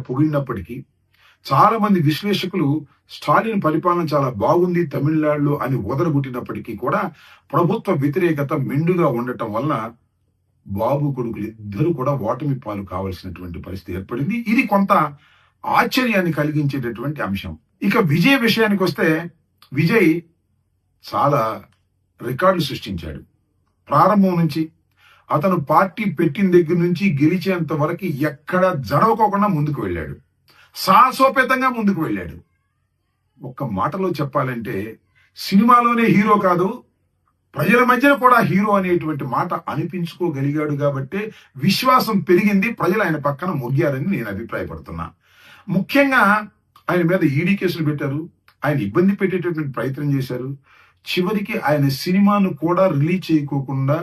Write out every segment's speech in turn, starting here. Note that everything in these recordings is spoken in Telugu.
పొగిడినప్పటికీ చాలా మంది విశ్లేషకులు స్టాలిన్ పరిపాలన చాలా బాగుంది తమిళనాడులో అని వదలగొట్టినప్పటికీ కూడా ప్రభుత్వ వ్యతిరేకత మెండుగా ఉండటం వల్ల బాబు కొడుకులు ఇద్దరు కూడా ఓటమి పాలు కావాల్సినటువంటి పరిస్థితి ఏర్పడింది. ఇది కొంత ఆశ్చర్యాన్ని కలిగించేటటువంటి అంశం. ఇక విజయ్ విషయానికి వస్తే విజయ్ చాలా రికార్డులు సృష్టించాడు. ప్రారంభం నుంచి అతను పార్టీ పెట్టిన దగ్గర నుంచి గెలిచేంత వరకు ఎక్కడ జరగకోకుండా ముందుకు వెళ్ళాడు. సాహసోపేతంగా ముందుకు వెళ్ళాడు. ఒక్క మాటలో చెప్పాలంటే సినిమాలోనే హీరో కాదు, ప్రజల మధ్యన కూడా హీరో అనేటువంటి మాట అనిపించుకోగలిగాడు కాబట్టి విశ్వాసం పెరిగింది. ప్రజలు ఆయన పక్కన మొగ్గారని నేను అభిప్రాయపడుతున్నా. ముఖ్యంగా ఆయన మీద ఈడీ కేసులు పెట్టారు, ఆయన ఇబ్బంది పెట్టేటటువంటి ప్రయత్నం చేశారు. చివరికి ఆయన సినిమాను కూడా రిలీజ్ చేయకోకుండా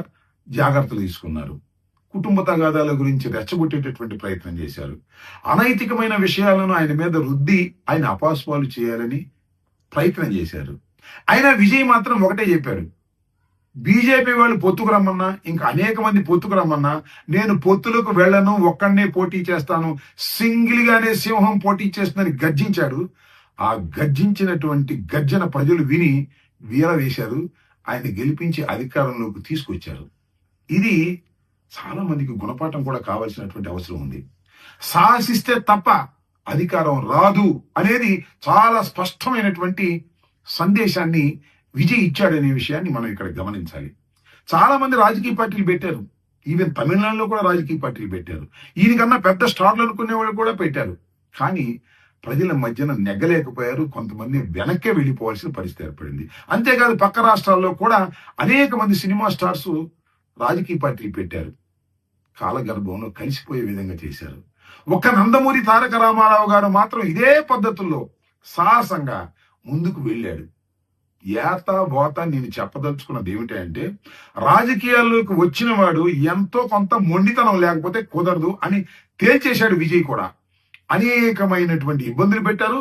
జాగ్రత్తలు తీసుకున్నారు. కుటుంబ తగాదాల గురించి రెచ్చగొట్టేటటువంటి ప్రయత్నం చేశారు. అనైతికమైన విషయాలను ఆయన మీద రుద్ది ఆయన అపాస్పాలు చేయాలని ప్రయత్నం చేశారు. అయినా విజయ్ మాత్రం ఒకటే చెప్పారు, బీజేపీ వాళ్ళు పొత్తుకు రమ్మన్నా, ఇంకా అనేక మంది పొత్తుకు రమ్మన్నా నేను పొత్తులకు వెళ్లను, ఒక్కడనే పోటీ చేస్తాను, సింగిల్ గానే సింహం పోటీ చేస్తుందని గర్జించాడు. ఆ గర్జించినటువంటి గర్జన ప్రజలు విని వీర వేశారు. ఆయన గెలిపించి అధికారంలోకి తీసుకొచ్చారు. ఇది చాలా మందికి గుణపాఠం కూడా కావాల్సినటువంటి అవసరం ఉంది. సాహసిస్తే తప్ప అధికారం రాదు అనేది చాలా స్పష్టమైనటువంటి సందేశాన్ని విజయ్ ఇచ్చాడనే విషయాన్ని మనం ఇక్కడ గమనించాలి. చాలా మంది రాజకీయ పార్టీలు పెట్టారు, ఈవెన్ తమిళనాడులో కూడా రాజకీయ పార్టీలు పెట్టారు. ఈయనకన్నా పెద్ద స్టార్లు అనుకునే వాళ్ళు కూడా పెట్టారు. కానీ ప్రజల మధ్యన నెగ్గలేకపోయారు. కొంతమంది వెనక్కే వెళ్ళిపోవాల్సిన పరిస్థితి ఏర్పడింది. అంతేకాదు పక్క రాష్ట్రాల్లో కూడా అనేక మంది సినిమా స్టార్స్ రాజకీయ పార్టీలు పెట్టారు. కాలగర్భంలో కలిసిపోయే విధంగా చేశారు. ఒక్క నందమూరి తారక రామారావు గారు మాత్రం ఇదే పద్ధతుల్లో సాహసంగా ముందుకు వెళ్ళాడు. ఏత బోత నేను చెప్పదలుచుకున్నది ఏమిటంటే, రాజకీయాల్లోకి వచ్చిన వాడు ఎంతో కొంత మొండితనం లేకపోతే కుదరదు అని తేల్చేశాడు విజయ్ కూడా. అనేకమైనటువంటి ఇబ్బందులు పెట్టారు,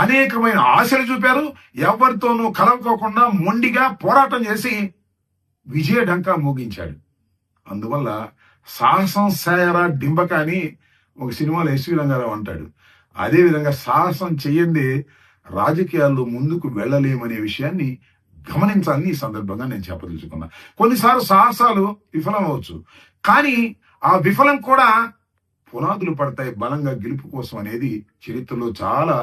అనేకమైన ఆశలు చూపారు. ఎవరితోనూ కలవకోకుండా మొండిగా పోరాటం చేసి విజయ డంకా మోగించాడు. అందువల్ల సాహసం సాయరా డింబక అని ఒక సినిమాలో ఎస్వి రంగారావు అంటాడు. అదేవిధంగా సాహసం చెయ్యందే రాజకీయాల్లో ముందుకు వెళ్ళలేమనే విషయాన్ని గమనించాలని ఈ సందర్భంగా నేను చెప్పదలుచుకున్నా. కొన్నిసార్లు సాహసాలు విఫలం అవచ్చు, కానీ ఆ విఫలం కూడా పునాదులు పడతాయి బలంగా గెలుపు కోసం అనేది చరిత్రలో చాలా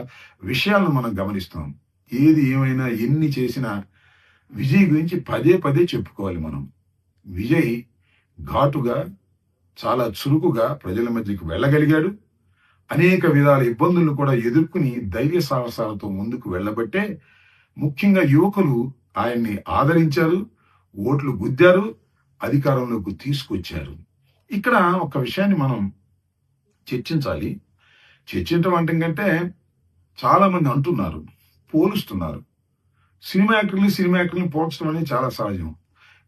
విషయాలను మనం గమనిస్తాం. ఏది ఏమైనా ఎన్ని చేసినా విజయ్ గురించి పదే పదే చెప్పుకోవాలి మనం. విజయ్ ఘాటుగా చాలా చురుకుగా ప్రజల మధ్యకు వెళ్ళగలిగాడు. అనేక విధాల ఇబ్బందులను కూడా ఎదుర్కొని ధైర్య సాహసాలతో ముందుకు వెళ్ళబట్టే ముఖ్యంగా యువకులు ఆయన్ని ఆదరించారు, ఓట్లు గుద్దారు, అధికారంలోకి తీసుకొచ్చారు. ఇక్కడ ఒక విషయాన్ని మనం చర్చించాలి. చర్చించడం అంటే కంటే చాలా మంది అంటున్నారు, పోలుస్తున్నారు. సినిమా యాక్టర్ని పోల్చడం అనేది చాలా సహజం.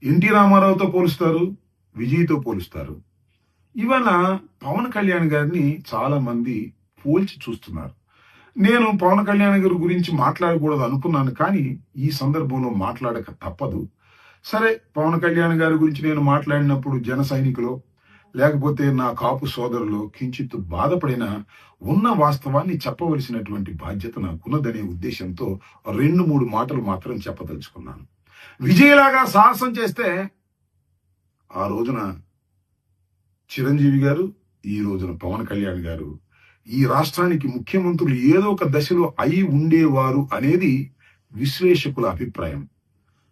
ఎన్టీ రామారావుతో పోలుస్తారు, విజయ్తో పోలుస్తారు. ఇవాళ పవన్ కళ్యాణ్ గారిని చాలా మంది పోల్చి చూస్తున్నారు. నేను పవన్ కళ్యాణ్ గారి గురించి మాట్లాడకూడదు అనుకున్నాను, కానీ ఈ సందర్భంలో మాట్లాడక తప్పదు. సరే, పవన్ కళ్యాణ్ గారి గురించి నేను మాట్లాడినప్పుడు జన సైనికులు లేకపోతే నా కాపు సోదరులు కించిత్ బాధపడిన ఉన్న వాస్తవాన్ని చెప్పవలసినటువంటి బాధ్యత నాకున్నదనే ఉద్దేశంతో 2-3 మాటలు మాత్రం చెప్పదలుచుకున్నాను. విజయలాగా సాహసం చేస్తే ఆ రోజున చిరంజీవి గారు, ఈ రోజున పవన్ కళ్యాణ్ గారు ఈ రాష్ట్రానికి ముఖ్యమంత్రులు ఏదో ఒక దశలో అయి ఉండేవారు అనేది విశ్లేషకుల అభిప్రాయం.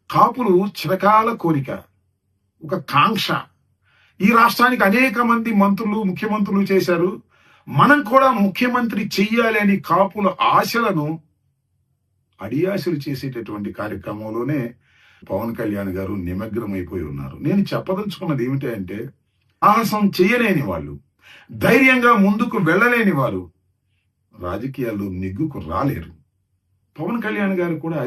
కాపులు చిరకాల కోరిక, ఒక కాంక్ష. ఈ రాష్ట్రానికి అనేక మంది మంత్రులు ముఖ్యమంత్రులు చేశారు, మనం కూడా ముఖ్యమంత్రి చెయ్యాలి అని కాపుల ఆశలను అడియాశలు చేసేటటువంటి కార్యక్రమంలోనే పవన్ కళ్యాణ్ గారు నిమగ్నమైపోయి ఉన్నారు. నేను చెప్పదలుచుకున్నది ఏమిటి అంటే, సాహసం చేయలేని వాళ్ళు, ధైర్యంగా ముందుకు వెళ్ళలేని వారు రాజకీయాల్లో నెగ్గుకు రాలేరు. పవన్ కళ్యాణ్ గారు కూడా